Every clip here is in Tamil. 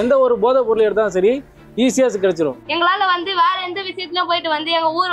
எந்த ஒரு போதை பொருள் எடுத்தாலும் சரி ஈஸியா கிடைச்சிரும். எங்களால வேற எந்த விஷயத்துலயும் போயிட்டு எங்க ஊர்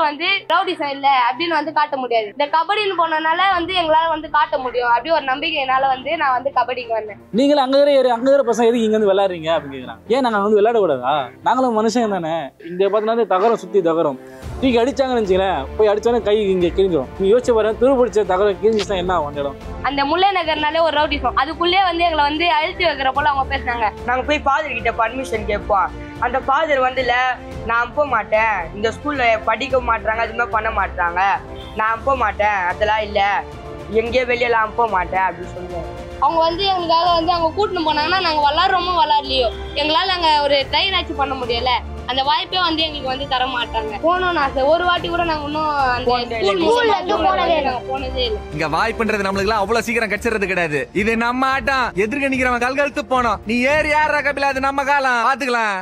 ரவுடிசம் இல்ல அப்படின்னு காட்ட முடியாது. இந்த கபடின்னு போனனால எங்களால காட்ட முடியும் அப்படி ஒரு நம்பிக்கையினால நான் கபடிக்கு வந்தேன். நீங்களும் அங்க பசங்க எதுக்கு இங்க வந்து விளையாடுறீங்க அப்படின்னு கேக்குறாங்க. ஏன் நாங்க விளையாட கூடாதா? நாங்களும் மனுஷங்க தானே. இங்க பாத்தீங்கன்னா தகரம் சுத்தி தகரம் தூக்கி அடிச்சாங்கன்னு வச்சுங்களேன், போய் அடிச்சாலும் கை இங்க கிழிஞ்சிடும். நீ யோசிச்சு பாருங்க, துரு பிடிச்ச தகரம் கிழிஞ்சிச்சுன்னா என்ன ஆகும்? இடம் அந்த முல்லை நகர்னாலே ஒரு ரவுடிசம், அதுக்குள்ளே எங்களை அழுத்தி வைக்கிற போல அவங்க பேசுறாங்க. நாங்க போய் ஃபாதர் கிட்ட பர்மிஷன் கேட்போம். அந்த ஃபாதர் நான் போக மாட்டேன், இந்த ஸ்கூல்ல படிக்க மாட்டாங்க, அது மாதிரி பண்ண மாட்டாங்க, நான் போக மாட்டேன், அதெல்லாம் இல்ல, எங்கேயே வெளியெல்லாம் போக மாட்டேன் அப்படின்னு சொல்லுவோம். அவங்க எங்களுக்காக அவங்க கூட்டின்னு போனாங்கன்னா நாங்க விளாடுறோமோ விளாட்லையோ எங்களால அங்க ஒரு ட்ரெயின் ஆச்சு பண்ண முடியல. அந்த வாய்ப்பே எங்களுக்கு தர மாட்டாங்க. போனோம்னு ஆசை, ஒரு வாட்டி கூட நாங்க இன்னும் அந்த போனதே இல்லை. இங்க வாய்ப்புன்றது நம்மளுக்கு எல்லாம் அவ்வளவு சீக்கிரம் கிடைச்சிறது கிடையாது. இது நம்ம ஆட்டம். எதிர்க்க நிக்கிறவன் கல்கழுத்து போனோம். நீ ஏறி யாரா கபில, அது நம்ம காலம், பாத்துக்கலாம்.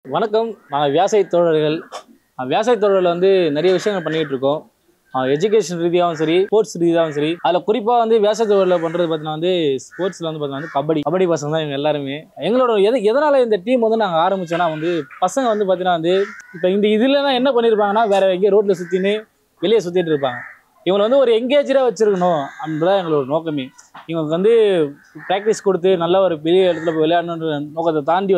வணக்கம். நாங்கள் விவசாய தோழர்கள். விவசாய தோழர்கள் நிறைய விஷயங்கள் பண்ணிகிட்டு இருக்கோம். எஜுகேஷன் ரீதியாகவும் சரி, ஸ்போர்ட்ஸ் ரீதியாகவும் சரி. அதில் குறிப்பாக விவசாய தோழர்கள் பண்ணுறது பார்த்தீங்கன்னா ஸ்போர்ட்ஸில் பார்த்தீங்கன்னா கபடி பசங்க தான் இவங்க எல்லாருமே. எங்களோட எதனால் இந்த டீம் நாங்கள் ஆரம்பித்தோன்னா பசங்க பார்த்தீங்கன்னா இப்போ இந்த இதில் என்ன பண்ணியிருப்பாங்கன்னா வேறு எங்கேயும் ரோட்டில் சுற்றின்னு வெளியே சுற்றிட்டு இருப்பாங்க. இவங்களை ஒரு எங்கேஜராக வச்சுருக்கணும் அப்படின்றதான் எங்களோட நோக்கமே. இவங்களுக்கு ப்ராக்டிஸ் கொடுத்து நல்ல ஒரு பெரிய இடத்துல போய் விளையாடணுன்ற நோக்கத்தை தாண்டி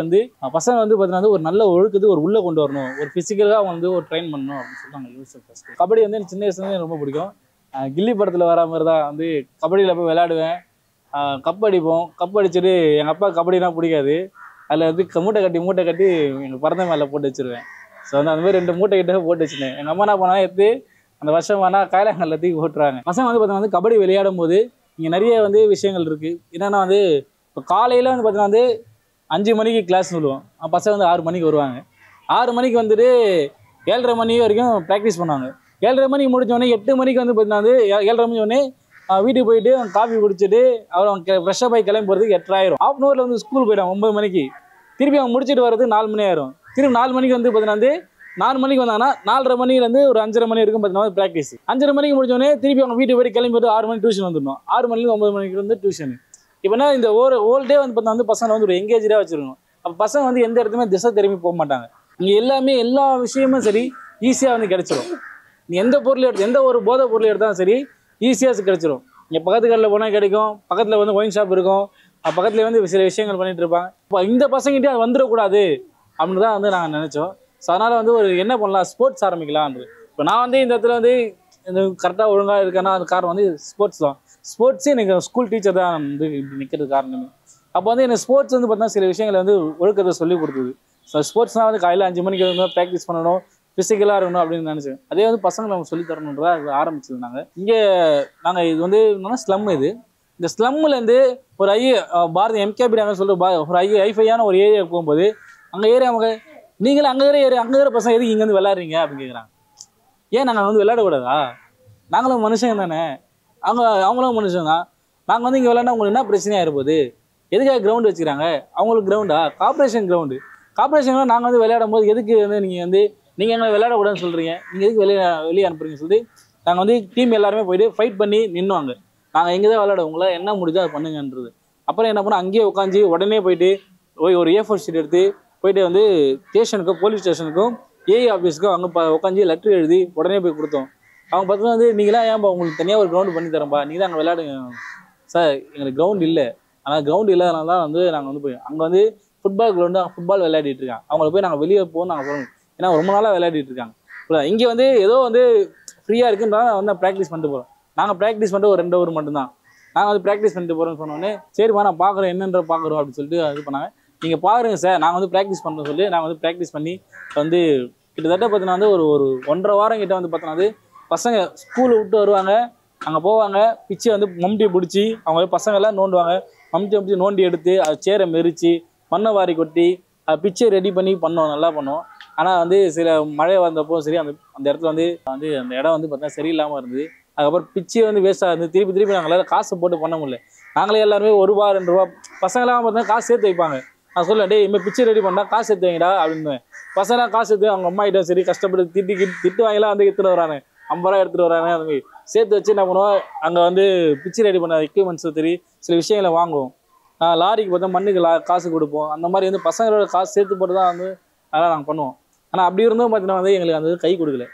பசங்க பார்த்தீங்கன்னா ஒரு நல்ல ஒழுக்கத்துக்கு ஒரு உள்ளே கொண்டு வரணும், ஒரு ஃபிசிக்கலாக அவங்க ஒரு ட்ரெயின் பண்ணணும் அப்படின்னு சொல்லிட்டு நாங்கள் யோசிச்சோம். ஃபஸ்ட்டு கபடி சின்ன வயசுலேருந்து எனக்கு ரொம்ப பிடிக்கும். கில்லி படத்தில் வர மாதிரி தான் கபடியில் போய் விளையாடுவேன், கப் அடிப்போம். கப் அடிச்சுட்டு எங்கள் அப்பா கபடினா பிடிக்காது, அதில் மூட்டை கட்டி எங்கள் பிறந்த மேலே போட்டு வச்சுருவேன். ஸோ அந்த மாதிரி 2 மூட்டை கிட்ட போட்டு வச்சுருந்தேன். எங்கள் அம்மா என்ன பண்ணால் எடுத்து அந்த வருஷம் ஆனால் காயலாங்கல்ல தூக்கி போட்டுறாங்க. பசங்க பார்த்தீங்கன்னா கபடி விளையாடும் போது இங்கே நிறைய விஷயங்கள் இருக்குது. என்னென்னா இப்போ காலையில் பார்த்தீங்கன்னா 5 மணிக்கு கிளாஸ் சொல்லுவோம். பசங்க 6 மணிக்கு வருவாங்க. 6 மணிக்கு 7:30 மணி வரைக்கும் ப்ராக்டிஸ் பண்ணுவாங்க. 7:30 மணிக்கு முடிச்சோடனே 8 மணிக்கு பார்த்தீங்கன்னா 7:30 மணி உடனே வீட்டுக்கு போயிட்டு காஃபி குடிச்சிட்டு அவங்க ஃப்ரெஷ்ஷாக போய் கிளம்பி போகிறதுக்கு 8:30 ஆயிரும். ½ ஸ்கூல் போயிடுவாங்க 9 மணிக்கு. திருப்பி அவங்க முடிச்சுட்டு வர்றதுக்கு 4 மணி ஆயிரும். திருப்பி 4 மணிக்கு பார்த்தீங்கன்னா 4 மணிக்கு வந்தாங்கன்னா 4:30 மணிலேருந்து ஒரு 5:30 மணி வரைக்கும் பார்த்தீங்கன்னா ப்ராக்டிஸ். 5:30 மணிக்கு முடிச்சோடனே திருப்பி அவங்க வீட்டுக்கு போய்ட்டு கிளம்பி 6 மணிக்கு டியூஷன் வந்துடணும். 6 மணிலேருந்து 9 மணிக்கு டியூஷன். இப்போனா இந்த ஹோல் டே பார்த்தீங்கன்னா பசங்களை ஒரு எங்கேஜாக வச்சுருக்கணும். அப்போ பசங்க எந்த இடத்துமே திசை திரும்பி போக மாட்டாங்க. இங்கே எல்லா விஷயமும் சரி ஈஸியாக கிடைச்சிரும். நீ எந்த ஒரு போதை பொருள் எடுத்தாலும் சரி ஈஸியாக கிடைச்சிரும். இங்கே பக்கத்து கடையில் போனால் கிடைக்கும், பக்கத்தில் ஒயின் ஷாப் இருக்கும், பக்கத்தில் சில விஷயங்கள் பண்ணிகிட்டு இருப்பாங்க. இப்போ இந்த பசங்கிட்டே அது வந்துடக்கூடாது அப்படின்னு தான் நாங்கள் நினச்சோம். ஸோ அதனால் ஒரு என்ன பண்ணலாம், ஸ்போர்ட்ஸ் ஆரம்பிக்கலாம்ன்றது. இப்போ நான் இந்த இடத்துல கரெக்டாக ஒழுங்காக இருக்கேன்னா அது காரணம் ஸ்போர்ட்ஸ் தான். ஸ்போர்ட்ஸே எனக்கு ஸ்கூல் டீச்சர் தான் இப்படி நிற்கிறது காரணமே. அப்போ எனக்கு ஸ்போர்ட்ஸ் பார்த்தீங்கன்னா சில விஷயங்களை ஒழுக்கத்தை சொல்லிக் கொடுத்தது. ஸோ ஸ்போர்ட்ஸ்னால் காலையில் 5 மணிக்கு ப்ராக்டிஸ் பண்ணணும், ஃபிசிக்கலாக இருக்கணும் அப்படின்னு நினச்சேன். அதே பசங்களை நம்ம சொல்லி தரணுன்றதா அது ஆரம்பிச்சது. நாங்கள் இது என்னன்னா ஸ்லம். இந்த ஸ்லம்லேருந்து ஒரு பாரதி எம்கேபி நாங்கள் சொல்கிற ஒரு ஐஃபையான ஒரு ஏரியா போகும்போது அங்கே ஏரியா அவங்க நீங்களும் அங்கே பசங்க எதுக்கு இங்கேருந்து விளையாடுறீங்க அப்படின்னு கேட்குறாங்க. ஏன் நாங்கள் விளையாடக்கூடாதா? நாங்களும் மனுஷங்க தானே, அவங்களும் மனுஷங்க தான். நாங்கள் இங்கே விளையாண்டா உங்களுக்கு என்ன பிரச்சனையாக இருப்போது? எதுக்காக கிரவுண்டு வச்சுக்கிறாங்க? அவங்களுக்கு கிரவுண்டா? Corporation ground. கார்பரேஷன் நாங்கள் விளையாடும் போது எதுக்கு நீங்கள் எங்களை விளையாடக்கூடாதுன்னு சொல்கிறீங்க, நீங்கள் எதுக்கு வெளியே அனுப்புறீங்கன்னு சொல்லி நாங்கள் டீம் எல்லாருமே போயிட்டு ஃபைட் பண்ணி நின்றுவாங்க. நாங்கள் எங்கே தான் விளையாட, உங்களை என்ன முடிஞ்சோ அதை பண்ணுங்கன்றது. அப்புறம் என்ன பண்ணோம், அங்கேயே உட்காந்து உடனே போயிட்டு ஒரு A4 ஷீட் எடுத்து போயிட்டு ஸ்டேஷனுக்கும் போலீஸ் ஸ்டேஷனுக்கும் ஏஐ ஆஃபீஸுக்கும் அங்கே உட்காந்து லெட்டர் எழுதி உடனே போய் கொடுத்தோம். அவங்க பார்த்தீங்கன்னா நீங்களாம் ஏன்பா உங்களுக்கு தனியாக ஒரு கிரவுண்டு பண்ணி தரேன்ப்பா, நீங்கள் தான் அங்கே விளையாடுங்க சார். எங்களுக்கு கிரவுண்ட் இல்லை, ஆனால் கிரவுண்ட் இல்லாதனால தான் நாங்கள் போய் அங்கே ஃபுட்பால் கிரவுண்டு ஃபுட்பால் விளையாடிட்டு இருக்காங்க. அவங்கள போய் நாங்கள் வெளியே போகணும் நாங்கள் சொல்லணும். ஏன்னா ரொம்ப நாளாக விளையாடிட்டு இருக்காங்க. இங்கே ஏதோ ஃப்ரீயாக இருக்குன்றதான் ப்ராக்டிஸ் பண்ணிட்டு போகிறோம். நாங்கள் ப்ராக்டிஸ் பண்ணிட்டு ஒரு 2 ஹவர் மட்டும்தான் நாங்கள் ப்ராக்டிஸ் பண்ணிட்டு போகிறோம்னு சொன்னோன்னே சரிப்பா நான் பார்க்குறேன் என்னன்ற பார்க்குறோம் அப்படின்னு சொல்லிட்டு இது பண்ணாங்க. நீங்கள் பாருங்கள் சார், நாங்கள் வந்து ப்ராக்டிஸ் பண்ணுறோம் சொல்லி நாங்கள் வந்து ப்ராக்டிஸ் பண்ணி வந்து கிட்டத்தட்ட பார்த்தீங்கன்னா வந்து ஒரு 1.5 வாரம் கிட்ட வந்து பார்த்தோன்னா வந்து பசங்க ஸ்கூலை விட்டு வருவாங்க, அங்கே போவாங்க, பிச்சை வந்து மம்டியை பிடிச்சி அவங்க பசங்கள்லாம் நோண்டுவாங்க, மம்டியை நோண்டி எடுத்து அது சேரை மெரிச்சு மண்ணை வாரி கொட்டி அது பிச்சை ரெடி பண்ணி பண்ணோம், நல்லா பண்ணோம். ஆனால் வந்து சில மழை வந்தப்போ சரி அந்த இடத்துல வந்து அந்த இடம் வந்து பார்த்தீங்கன்னா சரியில்லாமல் இருந்தது. அதுக்கப்புறம் பிச்சையை வந்து வேஸ்ட்டாக இருந்து திருப்பி நாங்களால் காசு போட்டு பண்ண முடியல. நாங்களே எல்லாருமே ₹1 ₹2 பசங்களாம் பார்த்தீங்கன்னா காசு சேர்த்து வைப்பாங்க. நான் சொல்லுவேன், டே இனிமேல் பிச்சை ரெடி பண்ணால் காசு எடுத்து வைங்கடா அப்படின்னு. பசங்களாம் காசு எடுத்து அவங்க அம்மா கிட்ட சரி கஷ்டப்பட்டு திட்டு வாங்கலாம் வந்து எடுத்துகிட்டு வராங்க, 50 ரூபா எடுத்துகிட்டு வராங்க. அந்த மாதிரி சேர்த்து வச்சு என்ன பண்ணுவோம், அங்கே வந்து பிச்சை ரெடி பண்ண எக்யூப்மெண்ட்ஸ் சரி சில விஷயங்களை வாங்குவோம். லாரிக்கு பார்த்தா மண்ணுக்கு காசு கொடுப்போம். அந்த மாதிரி வந்து பசங்களோட காசு சேர்த்து போட்டு தான் வந்து அதெல்லாம் நாங்கள் பண்ணுவோம். ஆனால் அப்படி இருந்தும் பார்த்தீங்கன்னா வந்து எங்களுக்கு அந்த கை கொடுக்கல.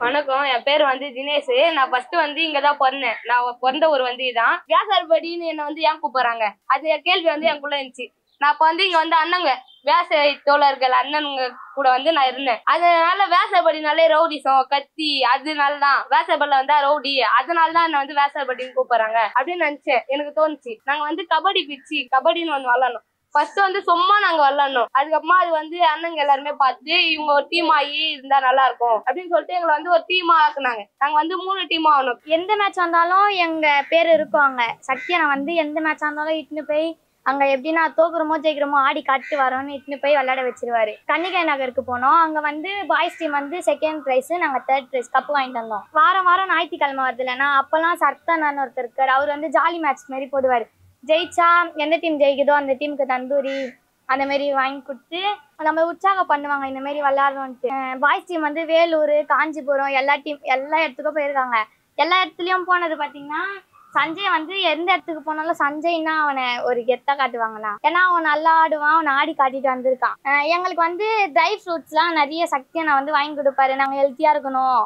வணக்கம், என் பேர் வந்து தினேஷ். நான் ஃபர்ஸ்ட் வந்து இங்கதான் பிறந்தேன். நான் பிறந்த ஊர் வந்து இதான். வியாசார்படின்னு என்ன வந்து ஏன் கூப்பிடுறாங்க, அது கேள்வி வந்து எனக்குள்ள இருந்துச்சு. நான் இப்ப வந்து இங்க வந்து அண்ணங்க விவசாய தோழர்கள் அண்ணனுங்க கூட வந்து நான் இருந்தேன். அதனால விவசாயப்படினாலே ரவுடிசம் கத்தி, அதனாலதான் விவசாயப்படில வந்தா ரவுடி, அதனாலதான் என்ன வந்து விவசாயப்படின்னு கூப்பிடுறாங்க அப்படின்னு நினைச்சேன். எனக்கு தோணுச்சு. நாங்க வந்து கபடின்னு ஒண்ணு விளாடணும். ஃபர்ஸ்ட் வந்து சும்மா நாங்க விளாடணும். அதுக்கப்புறமா அது வந்து அண்ணங்க எல்லாருமே பார்த்து இவங்க ஒரு டீம் ஆகி இருந்தா நல்லா இருக்கும் அப்படின்னு சொல்லிட்டு எங்களை வந்து ஒரு டீமா ஆக்குனாங்க. நாங்க வந்து 3 டீமா ஆகணும். எந்த மேட்ச் வந்தாலும் எங்க பேர் இருக்கும் அங்க. சக்தியை நான் வந்து எந்த மேட்ச் வந்தாலும் இட்டுன்னு போய் அங்க எப்படின்னா தோக்குறமோ ஜெயிக்கிறோமோ ஆடி காட்டு வரோன்னு இட்டுன்னு போய் விளையாட வச்சிருவாரு. கன்னிகை நகருக்கு போனோம். அங்க வந்து பாய்ஸ் டீம் வந்து 2nd பிரைஸ், நாங்க 3rd பிரைஸ் கப்பு வாங்கிட்டு வந்தோம். வாரம் ஞாயிற்றுக்கிழமை வருது இல்லைன்னா அப்பெல்லாம் சர்த்தனான்னு ஒருத்தர் இருக்காரு. அவர் வந்து ஜாலி மேட்ச் மாரி போடுவாரு. ஜெயிச்சா எந்த டீம் ஜெயிக்குதோ அந்த டீமுக்கு தந்தூரி அந்த மாரி வாங்கி கொடுத்து நம்ம உற்சாகம் பண்ணுவாங்க இந்த மாரி விளையாடுறோன்ட்டு. பாய்ஸ் டீம் வந்து வேலூர், காஞ்சிபுரம் எல்லா இடத்துக்கும் போயிருக்காங்க. எல்லா இடத்துலயும் போனது பாத்தீங்கன்னா சஞ்சய் வந்து எந்த இடத்துக்கு போனாலும் சஞ்சய்னா அவனை ஒரு கெத்தா காட்டுவாங்கண்ணா. ஏன்னா அவன் நல்லா ஆடுவான், அவனை ஆடி காட்டிட்டு வந்திருக்கான். எங்களுக்கு வந்து ட்ரை ஃப்ரூட்ஸ்லாம் நிறைய சக்தியை நான் வந்து வாங்கி கொடுப்பாரு. நாங்கள் ஹெல்த்தியாக இருக்கணும்.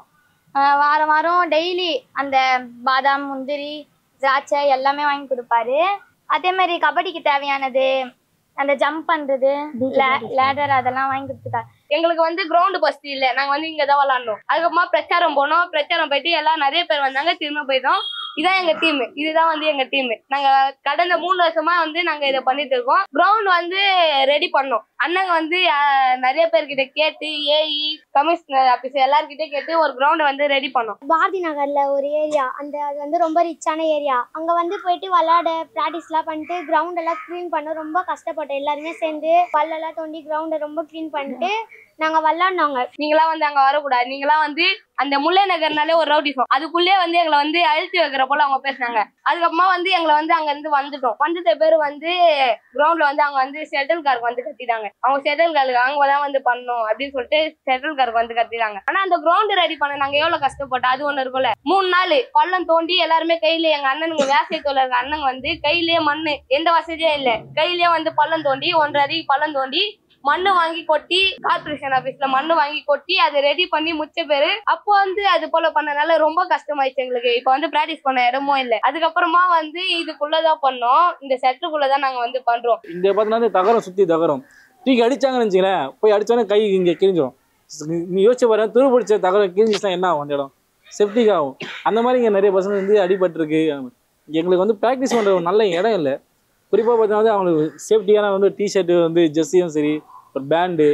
வாரம் டெய்லி அந்த பாதாம், முந்திரி, திராட்சை எல்லாமே வாங்கி கொடுப்பாரு. அதே மாதிரி கபடிக்கு தேவையானது அந்த ஜம்ப் பண்றது, லேடர் அதெல்லாம் வாங்கி கொடுத்துட்டாரு. எங்களுக்கு வந்து கிரவுண்டு ஃபர்ஸ்ட் இல்லை, நாங்க வந்து இங்கதான் விளாடணும். அதுக்கப்புறமா பிரச்சாரம் போனோம். பிரச்சாரம் போயிட்டு எல்லாம் நிறைய பேர் வந்தாங்க. திரும்ப போயிட்டோம். இதான் எங்க டீம். இதுதான் வந்து எங்க டீம். நாங்க கடந்த 3 வருஷமா வந்து நாங்க இதை பண்ணிட்டு இருக்கோம். கிரவுண்ட் வந்து ரெடி பண்ணோம். அண்ணங்க வந்து நிறைய பேர்கிட்ட கேட்டு ஏஇ கமிஷனர் ஆபீஸ் எல்லார்கிட்ட கேட்டு ஒரு கிரவுண்ட் வந்து ரெடி பண்ணோம். பாரதி நகர்ல ஒரு ஏரியா, அது வந்து ரொம்ப ரிச்சான ஏரியா. அங்க வந்து போயிட்டு விளையாட பிராக்டிஸ் எல்லாம் பண்ணிட்டு கிரவுண்ட் எல்லாம் கிளீன் பண்ண ரொம்ப கஷ்டப்பட்டோம். எல்லாருமே சேர்ந்து பல்லெல்லாம் தோண்டி கிரவுண்டை ரொம்ப கிளீன் பண்ணிட்டு நாங்க விளையாடினாங்க. நீங்களாம் வந்து அங்க வரக்கூடாது, நீங்களாம் வந்து அந்த முல்லை நகர்னாலே ஒரு ரவுடிசம், அதுக்குள்ளே வந்து எங்களை வந்து அழுத்தி வைக்கிற போல அவங்க பேசினாங்க. அதுக்கப்புறமா வந்து எங்களை வந்து அங்க இருந்து வந்துட்டோம். வந்துட்ட பேர் வந்து கிரவுண்ட்ல வந்து அவங்க வந்து செட்டில் கார்க்கு வந்து கட்டிட்டாங்க. அவங்க செட்டில் கார்க்கு அங்கதான் வந்து பண்ணணும் அப்படின்னு சொல்லிட்டு செட்டில் கார்க்கு வந்து கட்டிட்டாங்க. ஆனா அந்த கிரவுண்ட் ரெடி பண்ண நாங்க எவ்வளவு கஷ்டப்பட்டோம் அது ஒண்ணு இருக்கும்ல. 3 நாள் பள்ளம் தோண்டி எல்லாருமே கையில, எங்க அண்ணனுங்க விவசாய தொழில் அண்ணன் வந்து கையிலேயே மண்ணு, எந்த வசதியும் இல்லை, கையிலேயே வந்து பள்ளம் தோண்டி 1.5 அடி பள்ளம் தோண்டி மண்ணு வாங்கி கொட்டி கார்பரேஷன் ஆபீஸ்ல மண்ணு வாங்கி கொட்டி அதை ரெடி பண்ணி முச்ச பேரு. அப்போ வந்து அது போல பண்ணனால ரொம்ப கஷ்டமாயிடுச்சு எங்களுக்கு. இப்ப வந்து பிராக்டிஸ் பண்ண இடமும் இல்லை. அதுக்கப்புறமா வந்து இதுக்குள்ளதான் பண்ணோம், இந்த செட்டுக்குள்ளதான் நாங்க வந்து பண்றோம். இங்க பாத்தீங்கன்னா தகரம் சுத்தி தகரம் தூக்கி அடிச்சாங்கன்னு வச்சுங்களேன், போய் அடிச்சோன்னே கை இங்க கிழிஞ்சிடும். நீ யோசிச்சு பாரு, துரு பிடிச்ச தகரம் கிழிஞ்சிச்சுன்னா என்ன ஆகும், அந்த இடம் செப்டிக் ஆகும். அந்த மாதிரி இங்க நிறைய பசங்க வந்து அடிபட்டுருக்கு. எங்களுக்கு வந்து ப்ராக்டிஸ் பண்ற ஒரு நல்ல இடம் இல்லை. குறிப்பாக பார்த்தீங்கன்னா அவங்களுக்கு சேஃப்டியான வந்து டிஷர்ட்டு வந்து ஜெர்சியும் சரி, ஒரு பேண்டு,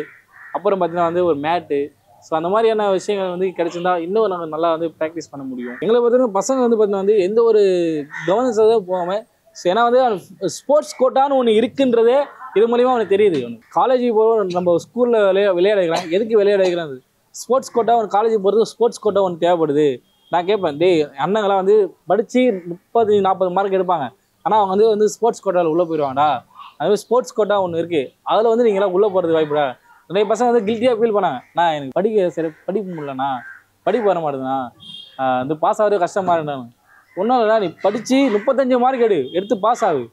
அப்புறம் பார்த்தீங்கன்னா வந்து ஒரு மேட்டு, ஸோ அந்த மாதிரியான விஷயங்கள் வந்து கிடைச்சிருந்தா இன்னும் நாங்கள் நல்லா வந்து ப்ராக்டிஸ் பண்ண முடியும். எங்களை பார்த்தீங்கன்னா பசங்க வந்து பார்த்தீங்கன்னா வந்து எந்த ஒரு கவர்னன்ஸாக போகாமல், ஸோ ஏன்னா வந்து ஸ்போர்ட்ஸ் கோட்டான்னு ஒன்று இருக்குன்றதே இது மூலிமா அவனுக்கு தெரியுது. காலேஜுக்கு போகிறோம், நம்ம ஸ்கூலில் விளையாட வைக்கிறான், எதுக்கு விளையாட வைக்கிறாங்க? ஸ்போர்ட்ஸ் கோட்டா ஒன்று காலேஜுக்கு போகிறது ஸ்போர்ட்ஸ் கோட்டா ஒன்று தேவைப்படுது. நான் கேட்பேன், அண்ணங்களாம் வந்து படித்து 30-40 மார்க் எடுப்பாங்க, ஆனால் அவங்க வந்து ஸ்போர்ட்ஸ் கோட்டாவில் உள்ளே போயிடுவாங்கடா. அதுமாதிரி ஸ்போர்ட்ஸ் கோட்டா ஒன்று இருக்குது, அதில் வந்து நீங்களாம் உள்ளே போகிறது வாய்ப்புடா. நிறைய பசங்க வந்து கில்ட்டியாக ஃபீல் பண்ணாங்க, நான் எனக்கு படிப்பு முடியலண்ணா, படிப்பு வர மாட்டேதுண்ணா, வந்து பாஸ் ஆகிறது கஷ்டமாக இருந்தாங்க. ஒன்றும் இல்லைண்ணா, நீ படித்து 35 மார்க் எடுத்து பாஸ் ஆகு,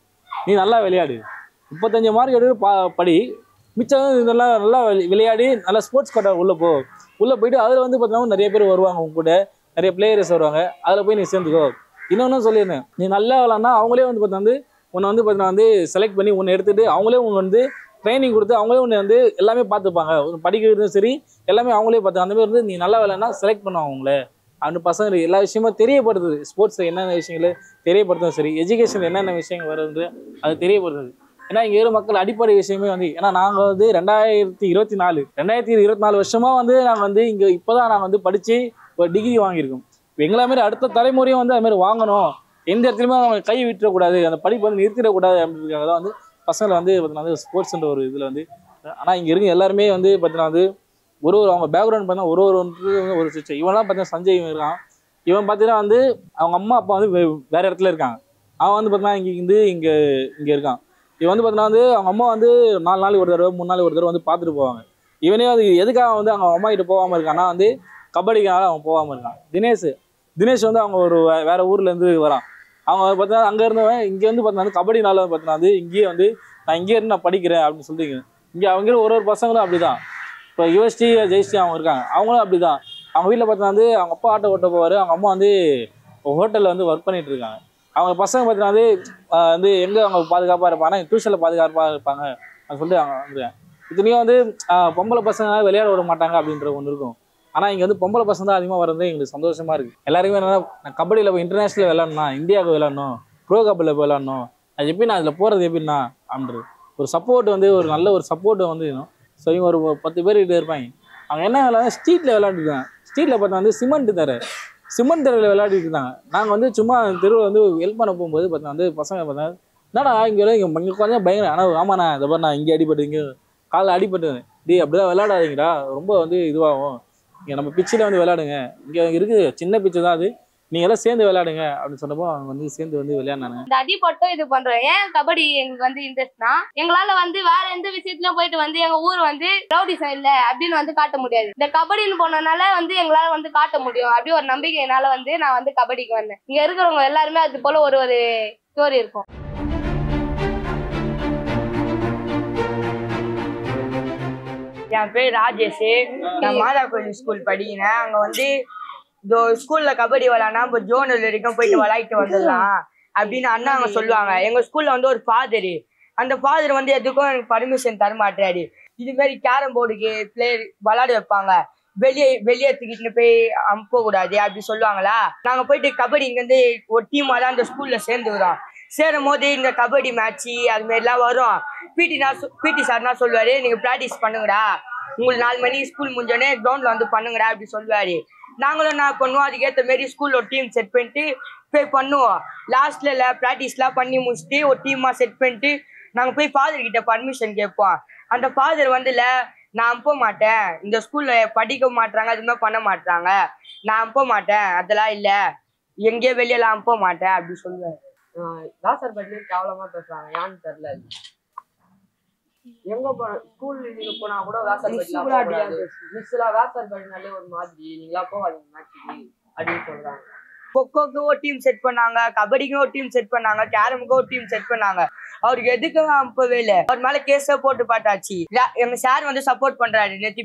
நீ நல்லா விளையாடு, 35 மார்க் எடுத்து படி, மிச்சம் நல்லா விளையாடி நல்லா ஸ்போர்ட்ஸ் கோட்டா உள்ளே போயிட்டு அதில் வந்து பார்த்தீங்கன்னா நிறைய பேர் வருவாங்க, உங்க கூட நிறைய பிளேயர்ஸ் வருவாங்க, அதில் போய் நீ சேர்ந்துக்கோ. இன்னொன்று சொல்லியிருந்தேன், நீ நல்லா விளாட்னா அவங்களே வந்து பார்த்தா வந்து உன்னை வந்து பார்த்தீங்கன்னா வந்து செலக்ட் பண்ணி உன்னை எடுத்துகிட்டு அவங்களே உன்னை வந்து ட்ரைனிங் கொடுத்து அவங்களே உன்னை வந்து எல்லாமே பார்த்துப்பாங்க, படிக்கிறதும் சரி எல்லாமே அவங்களே பார்த்து. அந்த மாதிரி வந்து நீ நல்லா விளையாட்னா செலக்ட் பண்ணுவாங்க உங்களை. அந்த பசங்களுக்கு எல்லா விஷயமும் தெரியப்படுத்துது. ஸ்போர்ட்ஸில் என்னென்ன விஷயங்கள் தெரியப்படுத்தும், சரி எஜுகேஷன் என்னென்ன விஷயங்கள் வருது அது தெரியப்படுத்துது. ஏன்னா இங்கே இருக்கிற மக்கள் அடிப்படை விஷயமே வந்து, ஏன்னா நாங்கள் வந்து 2024 வருஷமாக வந்து நாங்கள் வந்து இங்கே இப்போ தான் நாங்கள் வந்து படித்து ஒரு டிகிரி வாங்கியிருக்கோம். எங்களை மாதிரி அடுத்த தலைமுறையும் வந்து அதுமாதிரி வாங்கணும், எந்த இடத்துலையுமே அவங்க கை விட்டுறக்கூடாது, அந்த படிப்பு வந்து நிறுத்திடக்கூடாது அப்படின்றதுக்காக தான் வந்து பசங்களை வந்து பார்த்தீங்கன்னா ஸ்போர்ட்ஸ்ன்ற ஒரு இதில் வந்து. ஆனால் இங்கே இருக்க எல்லாருமே வந்து பார்த்தீங்கன்னா வந்து ஒரு அவங்க பேக்ரவுண்ட் பார்த்தீங்கன்னா ஒரு சிஸ்டம். இவன்லாம் பார்த்தீங்கன்னா சஞ்சய் இருக்கான். இவன் பார்த்தீங்கன்னா வந்து அவங்க அம்மா அப்பா வந்து வேறு இடத்துல இருக்காங்க. அவன் வந்து பார்த்தீங்கன்னா இங்கே இருக்கான். இவன் வந்து பார்த்தீங்கன்னா வந்து அவங்க அம்மா வந்து 4 நாளைக்கு ஒரு தடவை 3 நாளைக்கு ஒரு தடவை வந்து பார்த்துட்டு போவாங்க. இவனே வந்து எதுக்காக வந்து அவங்க அம்மா கிட்ட போகாமல் இருக்கான்னா வந்து கபடிக்காக அவன் போகாமல் இருக்கான். தினேஷ் வந்து அவங்க ஒரு வேற ஊர்லேருந்து வரான். அவங்க பார்த்தீங்கன்னா அங்கே இருந்தவன் இங்கே வந்து பார்த்தீங்கன்னா கபடி நாள் பார்த்தீங்கன்னா வந்து இங்கேயே வந்து நான் இங்கே இருந்து நான் படிக்கிறேன் அப்படின்னு சொல்லிட்டு இங்கே அவங்க ஒரு பசங்களும் அப்படி தான். இப்போ யுவஸ்ரீ ஜெயஸ்ரீ அவங்க இருக்காங்க, அவங்களும் அப்படி தான். அவங்க வீட்டில் பார்த்தீங்கன்னா வந்து அவங்க அப்பா ஆட்டோ ஓட்ட போவார், அவங்க அம்மா வந்து ஹோட்டலில் வந்து ஒர்க் பண்ணிட்டு இருக்காங்க. அவங்க பசங்க பார்த்தீங்கன்னா வந்து எங்கே அவங்க பாதுகாப்பாக இருப்பாங்கன்னா டியூஷனில் பாதுகாப்பாக இருப்பாங்க அப்படின்னு சொல்லிட்டு அவங்க வந்து. இத்தனையும் வந்து பொம்பளை பசங்க விளையாட விட மாட்டாங்க அப்படின்ற ஒன்று இருக்கும். ஆனால் இங்கே வந்து பொம்பளை பசங்க தான் அதிகமாக வர்றது எங்களுக்கு சந்தோஷமாக இருக்குது. எல்லாருமே என்னன்னா நான் கபடியில் போய் இன்டர்நேஷ்னல் விளையாடணும்னா, இந்தியாவுக்கு விளையாடணும், ப்ரோ கபடியில் போய் விளையாடணும், அது எப்படி நான் அதில் போகிறது எப்படின்னா அப்படின்றது ஒரு சப்போர்ட் வந்து ஒரு நல்ல ஒரு சப்போர்ட் வந்து வேணும். ஸோ இவங்க ஒரு 10 பேர் கிட்ட இருப்பாங்க. அவங்க என்ன விளையாட ஸ்ட்ரீட்டில் விளையாண்டுருக்காங்க. ஸ்ட்ரீட்டில் பார்த்தா வந்து சிமெண்ட் தரையில் விளையாடிட்டு இருந்தாங்க. நாங்கள் வந்து சும்மா தெருவில் வந்து ஹெல்ப் பண்ண போகும்போது பார்த்தா வந்து பசங்க பார்த்தா என்னடா இங்கே கொஞ்சம் பயங்கர. ஆனால் ஆமாண்ணா இதை பாரு நான் இங்கே அடிபட்டு இங்கே காலில் அடிபட்டு அப்படி தான் விளையாடாதீங்கடா, ரொம்ப வந்து இதுவாகும், இங்கே நம்ம பிச்சில் வந்து விளையாடுங்க, இங்கே இருக்குது சின்ன பிச்சு தான் அது, நீங்க எல்லாம் சேர்ந்து விளையாடுங்க அப்படின்னு சொன்னப்போ அவங்க வந்து சேர்ந்து வந்து விளையாடுனாங்க. இந்த அடிப்பட்டும் இது பண்றோம். ஏன் கபடி எங்களுக்கு வந்து இன்ட்ரெஸ்ட்னா, எங்களால வந்து வேற எந்த விஷயத்துல போயிட்டு வந்து எங்க ஊர் வந்து ரவுடிசம் இல்ல அப்படின்னு வந்து காட்ட முடியாது. இந்த கபடின்னு போனதுனால வந்து எங்களால வந்து காட்ட முடியும் அப்படி ஒரு நம்பிக்கையினால வந்து நான் வந்து கபடிக்கு வந்தேன். இங்க இருக்கிறவங்க எல்லாருமே அது போல ஒரு ஸ்டோரி இருக்கும். என் பேர் ராஜேஷ். நான் மாதா கோயில் ஸ்கூல் படிக்கிறேன். அங்க வந்து இந்த ஸ்கூல்ல கபடி விளையாடினா இப்போ ஜோனல் வரைக்கும் போயிட்டு விளையாட்டு வந்துடலாம் அப்படின்னு அண்ணா அங்க சொல்லுவாங்க. எங்க ஸ்கூல்ல வந்து ஒரு ஃபாதரு, அந்த ஃபாதர் வந்து எதுக்கும் எனக்கு பர்மிஷன் தர மாட்டாரு. இது மாதிரி கேரம் போர்டுக்கு பிளேயர் விளையாட வைப்பாங்க, வெளியே தூக்கிட்டு போய் அனுப்ப கூடாது அப்படி சொல்லுவாங்களா. நாங்க போயிட்டு கபடி இங்க இருந்து ஒரு டீமா தான் இந்த ஸ்கூல்ல சேர்ந்துக்கிறோம். சேரும் போது இந்த கபடி மேட்ச்சு அது மாதிரிலாம் வரும். பிடி சார்னா சொல்லுவாரு, நீங்க பிராக்டிஸ் பண்ணுங்கடா, உங்களுக்கு 4 மணிக்கு ஸ்கூல் முடிஞ்சோடனே கிரவுண்ட்ல வந்து பண்ணுங்கடா அப்படி சொல்லுவாரு. நாங்களும் என்ன பண்ணுவோம், அதுக்கேற்ற மாரி ஸ்கூல்ல ஒரு டீம் செட் பண்ணிட்டு போய் பண்ணுவோம். லாஸ்ட்ல ப்ராக்டிஸ்லாம் பண்ணி முடிச்சுட்டு ஒரு டீமா செட் பண்ணிட்டு நாங்கள் போய் ஃபாதர் கிட்ட பர்மிஷன் கேட்போம். அந்த ஃபாதர் வந்து நான் அனுப்ப மாட்டேன், இந்த ஸ்கூல்ல படிக்க மாட்டாங்க, அது மாதிரி பண்ண மாட்டாங்க, நான் அனுப்ப மாட்டேன், அதெல்லாம் இல்லை, எங்கேயோ வெளியெல்லாம் அனுப்ப மாட்டேன் அப்படி சொல்லுவேன். தாசர் பட்லி கேவலமா பேசுறாங்க, ஏன்னு தெரியல. எங்க ஸ்கூல் நீங்க போனா கூட வேசர் பட்னாலே ஒரு மாதிரி, நீங்களா போவாதீங்க மேட்சுக்கு அப்படின்னு சொல்றாங்க. கொக்கோக்கு ஒரு டீம் செட் பண்ணாங்க, கபடிக்கு ஒரு டீம் செட் பண்ணாங்க, கேரமுக்கு ஒரு டீம் செட் பண்ணாங்க. அவருக்கு எதுக்கு அனுப்பவே இல்லை. அவர் மேல கேஸ போட்டு பார்த்தாச்சு. எங்க சார் வந்து சப்போர்ட் பண்றாரு. நேற்று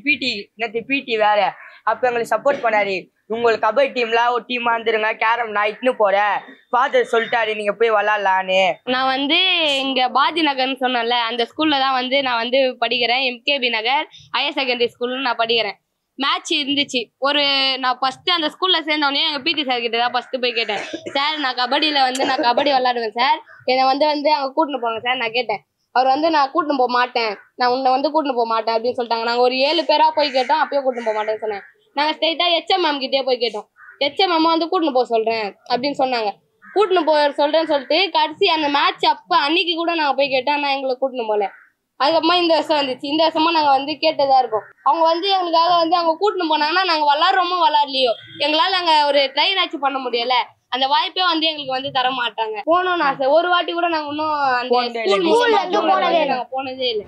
பிடி வேற, அப்ப எங்களுக்கு சப்போர்ட் பண்ணாரு. உங்களுக்கு கபடி டீம்ல ஒரு டீமா இருந்துருங்க, கேரம் நான் இட்டுன்னு போறேன், ஃபாதர் சொல்லிட்டாரு நீங்க போய் விளாட்லான்னு. நான் வந்து இங்க பாதி நகர்னு சொன்னேன்ல, அந்த ஸ்கூல்ல தான் வந்து நான் வந்து படிக்கிறேன். MKB நகர் ஹையர் செகண்டரி ஸ்கூல்னு நான் படிக்கிறேன். மேட்ச் இருந்துச்சு. நான் ஃபர்ஸ்ட் அந்த ஸ்கூல்ல சேர்ந்தோடனே எங்க பிடி சார் கிட்ட தான் ஃபர்ஸ்ட் போய் கேட்டேன், சார் நான் கபடியில வந்து நான் கபடி விளையாடுவேன் சார், என்னை வந்து அங்க கூட்டின்னு போங்க சார் நான் கேட்டேன். அவர் வந்து நான் கூட்டின்னு போக மாட்டேன், நான் உன்னை வந்து கூட்டின்னு போக மாட்டேன் அப்படின்னு சொல்லிட்டாங்க. நாங்கள் ஒரு 7 பேரா போய் கேட்டோம், அப்பயே கூட்டின்னு போக மாட்டேன்னு சொன்னேன். நாங்கள் ஸ்ட்ரைட்டா HM கிட்டே போய் கேட்டோம். HM வந்து கூட்டின்னு போக சொல்றேன் அப்படின்னு சொன்னாங்க. கூட்டின்னு போக சொல்றேன்னு சொல்லிட்டு கடைசி அந்த மேட்ச் அன்னைக்கு கூட நாங்கள் போய் கேட்டோம், ஆனால் எங்களை கூட்டின்னு போகல. அதுக்கப்புறமா இந்த வருஷம் வந்துச்சு. இந்த வருஷமா நாங்கள் வந்து கேட்டதா இருக்கோம். அவங்க வந்து எங்களுக்காக வந்து அவங்க கூட்டின்னு போனாங்கன்னா நாங்கள் விளாட்றோமோ விளாட்லையோ எங்களால் நாங்கள் ஒரு ட்ரெயின் ஆச்சு பண்ண முடியல, அந்த வாய்ப்பே வந்து எங்களுக்கு வந்து தர மாட்டாங்க. போனோம்னு ஆசை. ஒரு வாட்டி கூட நாங்கள் இன்னும் அந்த ஸ்கூல் போனதே இல்லை.